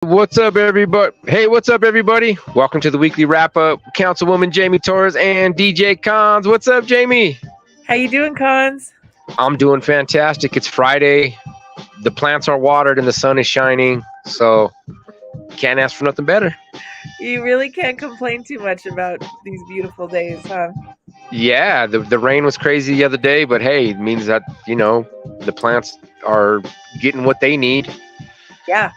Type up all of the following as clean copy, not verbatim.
What's up, everybody? Hey, what's up, everybody? Welcome to the weekly wrap up. Councilwoman Jamie Torres and DJ Cons. What's up, Jamie? How you doing, Cons? I'm doing fantastic. It's Friday. The plants are watered and the sun is shining, so can't ask for nothing better. You really can't complain too much about these beautiful days, huh? Yeah, the rain was crazy the other day, but hey, it means that the plants are getting what they need. Yeah.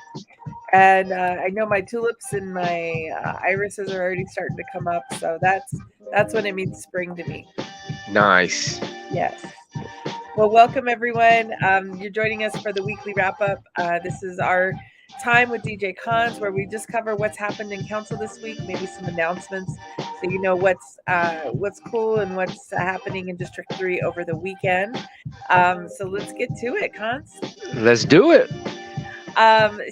And I know my tulips and my irises are already starting to come up, so that's when it means spring to me. Nice. Yes. Well, welcome everyone. You're joining us for the weekly wrap up. This is our time with DJ Cons, where we just cover what's happened in council this week, maybe some announcements, so you know what's cool and what's happening in District 3 over the weekend. So let's get to it, Cons. Let's do it.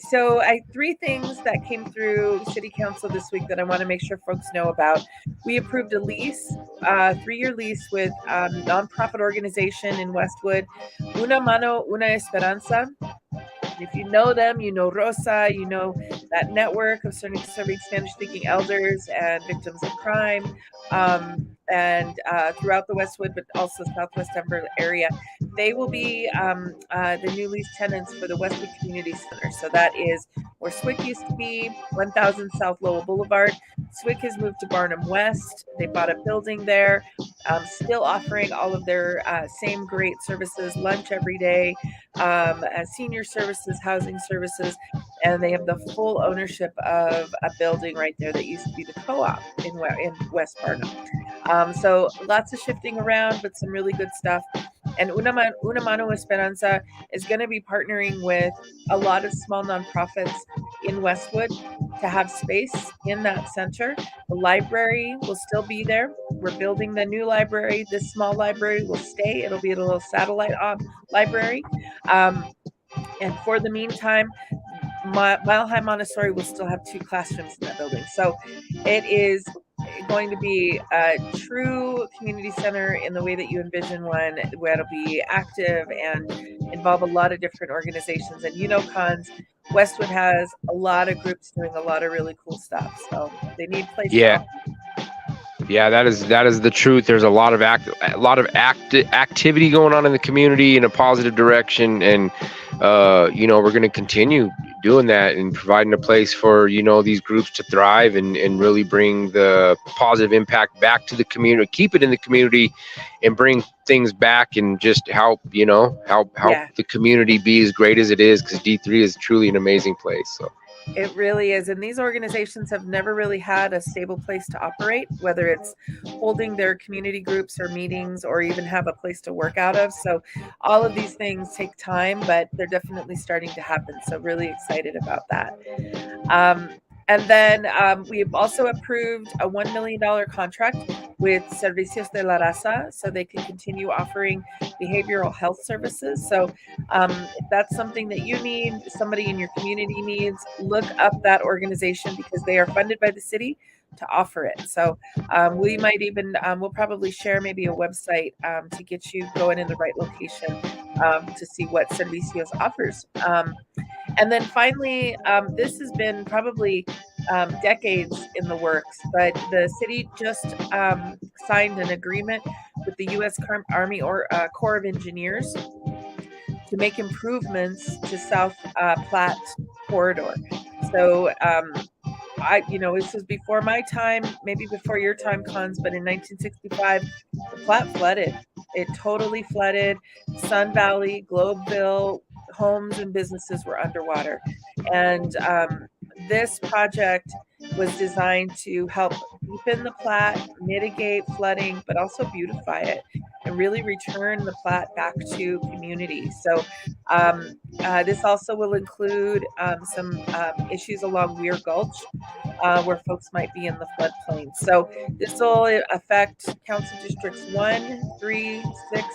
So three things that came through City Council this week that I want to make sure folks know about. We approved a lease, 3-year lease with nonprofit organization in Westwood, Una Mano, Una Esperanza. If you know them, you know Rosa, you know that network of serving Spanish-speaking elders and victims of crime, and throughout the Westwood, but also Southwest Denver area. They will be the new lease tenants for the Westwood Community Center. So that is where SWIC used to be, 1000 South Lowell Boulevard. SWIC has moved to Barnum West. They bought a building there, still offering all of their same great services, lunch every day, senior services, housing services, and they have the full ownership of a building right there that used to be the co-op in West Barnum. So lots of shifting around, but some really good stuff. And Una Mano Esperanza is going to be partnering with a lot of small nonprofits in Westwood to have space in that center. The library will still be there. We're building the new library. This small library will stay. It'll be a little satellite library. And for the meantime, Mile High Montessori will still have 2 classrooms in that building. So it is going to be a true community center in the way that you envision one, where it'll be active and involve a lot of different organizations. And Cons, Westwood has a lot of groups doing a lot of really cool stuff. So they need places. Yeah. Yeah, that is the truth. There's a lot of activity going on in the community in a positive direction, and we're going to continue doing that and providing a place for these groups to thrive and really bring the positive impact back to the community, keep it in the community, and bring things back and just help the community be as great as it is, because D3 is truly an amazing place. So. It really is. And these organizations have never really had a stable place to operate, whether it's holding their community groups or meetings or even have a place to work out of. So all of these things take time, but they're definitely starting to happen. So really excited about that. And then we've also approved a $1 million contract with Servicios de la Raza, so they can continue offering behavioral health services. So if that's something that you need, somebody in your community needs, look up that organization, because they are funded by the city to offer it. So we might even, we'll probably share maybe a website to get you going in the right location to see what Servicios offers. And then finally, this has been probably decades in the works, but the city just signed an agreement with the U.S. Army Corps of Engineers to make improvements to South Platte corridor. So this was before my time, maybe before your time, Cons, but in 1965, the Platte flooded. It totally flooded. Sun Valley, Globeville, homes and businesses were underwater. And this project was designed to help deepen the Platte, mitigate flooding, but also beautify it and really return the Platte back to community. So this also will include some issues along Weir Gulch, where folks might be in the floodplain. So this will affect Council Districts 1, 3, 6,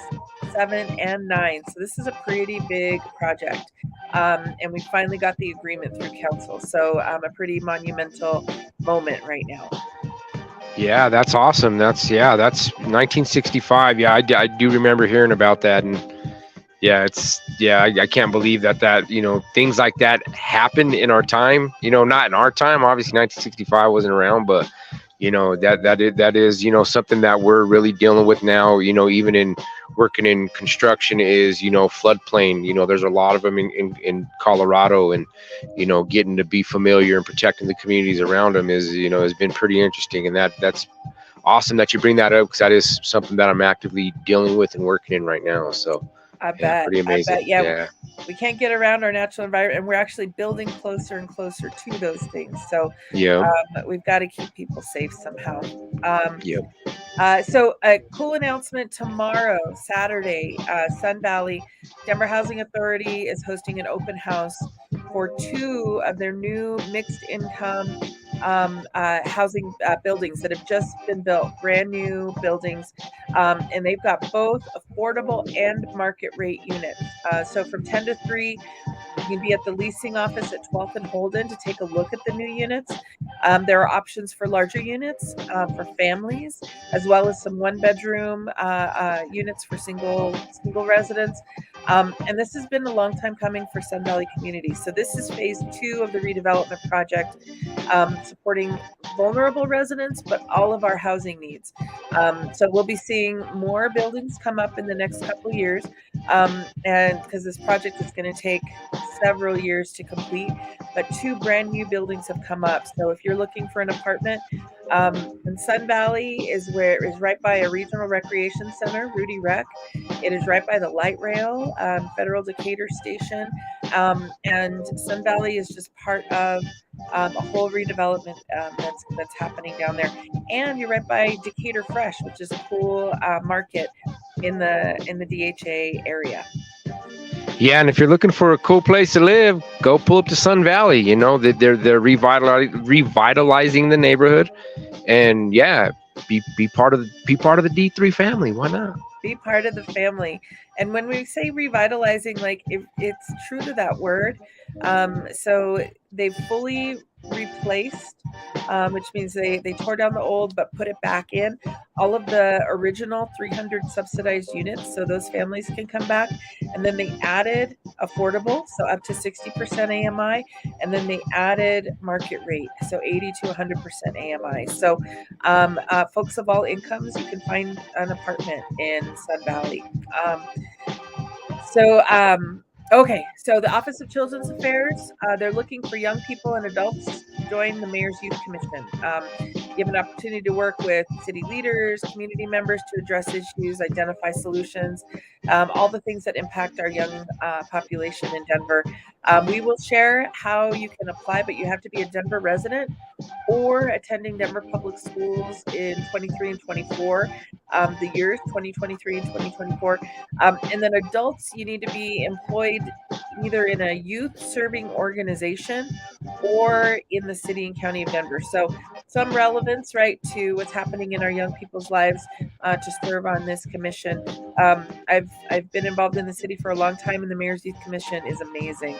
7, and 9. So this is a pretty big project. And we finally got the agreement through council. So a pretty monumental moment right now. Yeah, that's awesome. That's 1965. Yeah, I do remember hearing about that. And I can't believe that things like that happened in our time. Not in our time. Obviously, 1965 wasn't around, but that is something that we're really dealing with now. Even in working in construction is floodplain. There's a lot of them in Colorado, and getting to be familiar and protecting the communities around them is has been pretty interesting, and that's awesome that you bring that up, because that is something that I'm actively dealing with and working in right now. So I bet. pretty amazing. Yeah. We can't get around our natural environment, and we're actually building closer and closer to those things. So we've got to keep people safe somehow. So a cool announcement tomorrow, Saturday, Sun Valley Denver Housing Authority is hosting an open house for 2 of their new mixed income housing buildings that have just been built, brand new buildings. And they've got both affordable and market rate units. So from 10 to 3, you can be at the leasing office at 12th and Holden to take a look at the new units. There are options for larger units for families, as well as some 1-bedroom units for single residents. And this has been a long time coming for Sun Valley Community. So this is phase 2 of the redevelopment project, supporting vulnerable residents, but all of our housing needs. So we'll be seeing more buildings come up in the next couple of years, and because this project is going to take several years to complete, but 2 brand new buildings have come up. So if you're looking for an apartment, and Sun Valley is right by a regional recreation center, Rudy Rec. It is right by the light rail, Federal Decatur Station, and Sun Valley is just part of a whole redevelopment that's happening down there. And you're right by Decatur Fresh, which is a cool market in the DHA area. Yeah, and if you're looking for a cool place to live, go pull up to Sun Valley. They're revitalizing the neighborhood, and be part of the D3 family. Why not? Be part of the family. And when we say revitalizing, like it's true to that word. So they've fully replaced, which means they tore down the old but put it back in, all of the original 300 subsidized units, so those families can come back. And then they added affordable, so up to 60% AMI, and then they added market rate, so 80 to 100% AMI. So folks of all incomes, you can find an apartment in Sun Valley. Okay, so the Office of Children's Affairs, they're looking for young people and adults to join the Mayor's Youth Commission. You have an opportunity to work with city leaders, community members to address issues, identify solutions, all the things that impact our young population in Denver. We will share how you can apply, but you have to be a Denver resident or attending Denver Public Schools in 23 and 24, the years 2023 and 2024. And then adults, you need to be employed either in a youth serving organization or in the city and county of Denver. So some relevance, right, to what's happening in our young people's lives to serve on this commission. I've been involved in the city for a long time, and the Mayor's Youth Commission is amazing.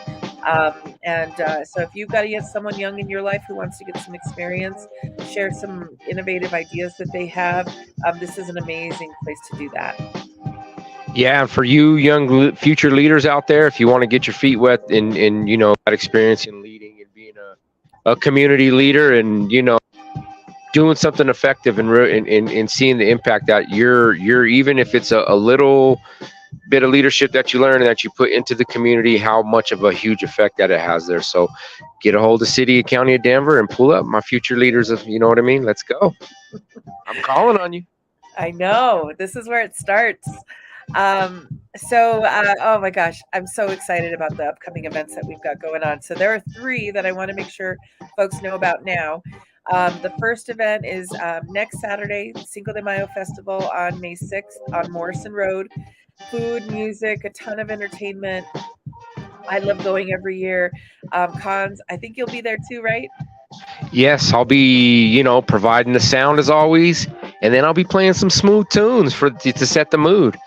So if you've got someone young in your life who wants to get some experience, share some innovative ideas that they have, this is an amazing place to do that. Yeah, for you young future leaders out there, if you want to get your feet wet in that experience in leading and being a community leader, and doing something effective and seeing the impact that you're even if it's a little bit of leadership that you learn and that you put into the community, how much of a huge effect that it has there. So get a hold of City and County of Denver and pull up my future leaders of, you know what I mean? Let's go. I'm calling on you. I know. This is where it starts. Oh my gosh, I'm so excited about the upcoming events that we've got going on. So there are 3 that I want to make sure folks know about now. The first event is next Saturday, Cinco de Mayo Festival on May 6th on Morrison Road. Food, music, a ton of entertainment. I love going every year. Cons, I think you'll be there too, right? Yes, I'll be, providing the sound as always, and then I'll be playing some smooth tunes to set the mood.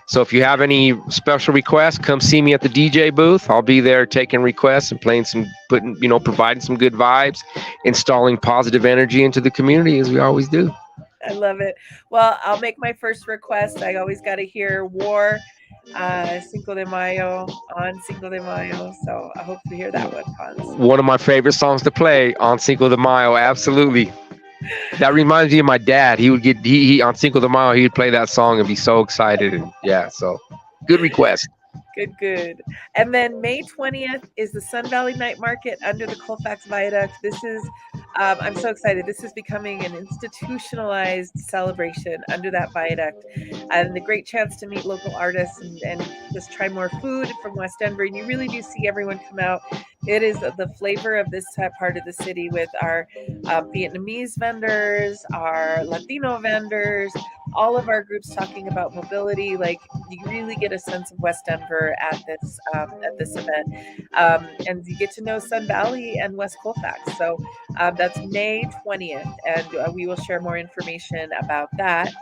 So if you have any special requests, come see me at the DJ booth. I'll be there taking requests and providing some good vibes, installing positive energy into the community as we always do. I love it. Well, I'll make my first request. I always got to hear War, Cinco de Mayo, on Cinco de Mayo. So I hope to hear that one, Cons. One of my favorite songs to play on Cinco de Mayo. Absolutely. That reminds me of my dad. He would get he on Cinco de Mayo. He would play that song and be so excited. And yeah, so good request. Good. And then May 20th is the Sun Valley Night Market under the Colfax Viaduct. This is, I'm so excited. This is becoming an institutionalized celebration under that viaduct, and the great chance to meet local artists and just try more food from West Denver. And you really do see everyone come out. It is the flavor of this part of the city with our Vietnamese vendors, our Latino vendors, all of our groups talking about mobility. Like, you really get a sense of West Denver at this event, and you get to know Sun Valley and West Colfax. So that's May 20th, and we will share more information about that.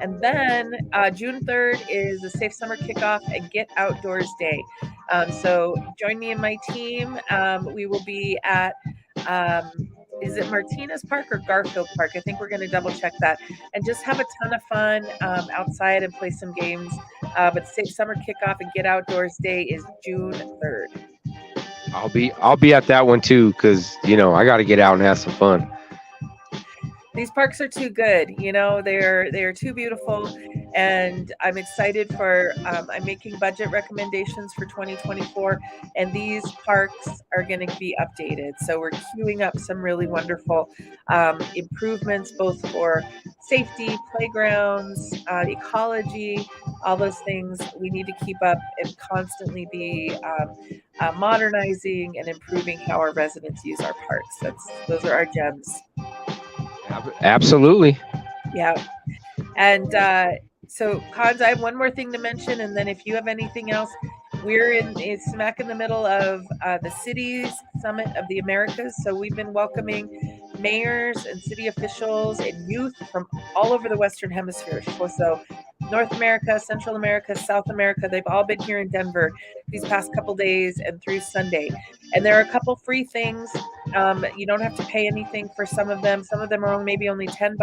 And then June 3rd is the Safe Summer Kickoff and Get Outdoors Day. So join me and my team. We will be at is it Martinez Park or Garfield Park? I think we're going to double check that, and just have a ton of fun outside and play some games. But Safe Summer Kickoff and Get Outdoors Day is June 3rd. I'll be at that one too, because I got to get out and have some fun. These parks are too good. They're too beautiful, and I'm excited for. I'm making budget recommendations for 2024, and these parks are going to be updated. So we're queuing up some really wonderful improvements, both for safety, playgrounds, ecology, all those things. We need to keep up and constantly be modernizing and improving how our residents use our parks. Those are our gems. Absolutely. Yeah. And so, Cons, I have one more thing to mention, and then if you have anything else, we're smack in the middle of the Cities Summit of the Americas. So we've been welcoming mayors and city officials and youth from all over the Western Hemisphere. So North America, Central America, South America, they've all been here in Denver these past couple days and through Sunday. And there are a couple free things. You don't have to pay anything for some of them. Some of them are maybe only $10.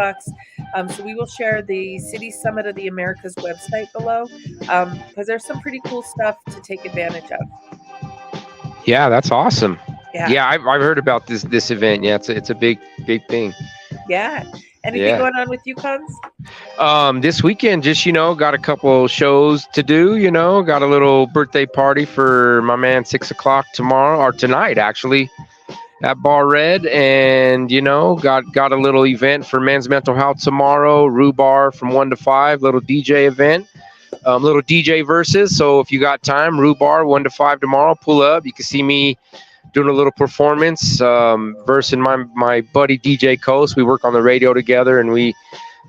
So we will share the City Summit of the Americas website below, because there's some pretty cool stuff to take advantage of. Yeah, that's awesome. Yeah, I've heard about this event. Yeah, it's a big thing. Yeah. Anything going on with you, Cons? This weekend, just got a couple shows to do. Got a little birthday party for my man, 6 o'clock tonight actually, at Bar Red, and got a little event for Men's Mental Health tomorrow. Rhubar from 1 to 5, little DJ event, little DJ verses. So if you got time, Rhubar 1 to 5 tomorrow. Pull up. You can see me doing a little performance, versing my buddy DJ Coast. We work on the radio together, and we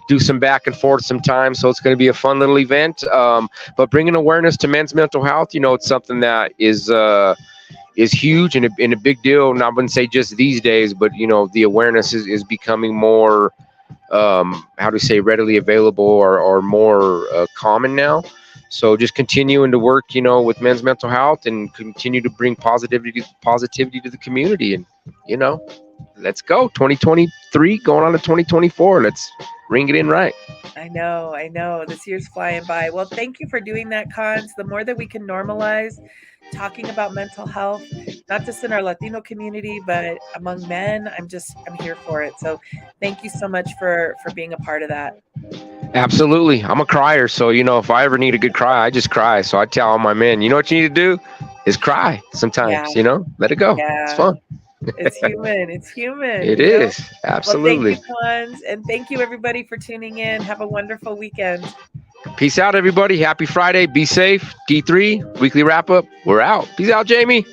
do some back and forth sometimes. So it's going to be a fun little event. But bringing awareness to men's mental health, it's something that is huge and a big deal. And I wouldn't say just these days, but the awareness is becoming more, readily available or more common now. So just continuing to work, with men's mental health and continue to bring positivity to the community. And, let's go. 2023 going on to 2024. Let's ring it in right. I know. This year's flying by. Well, thank you for doing that, Cons. The more that we can normalize talking about mental health, not just in our Latino community, but among men, I'm here for it. So thank you so much for being a part of that. Absolutely. I'm a crier. So, if I ever need a good cry, I just cry. So I tell all my men, what you need to do is cry sometimes, let it go. Yeah. It's fun. It's human. It is. Absolutely. Well, thank you, Cons. And thank you, everybody, for tuning in. Have a wonderful weekend. Peace out, everybody. Happy Friday. Be safe. D3 weekly wrap up. We're out. Peace out, Jamie.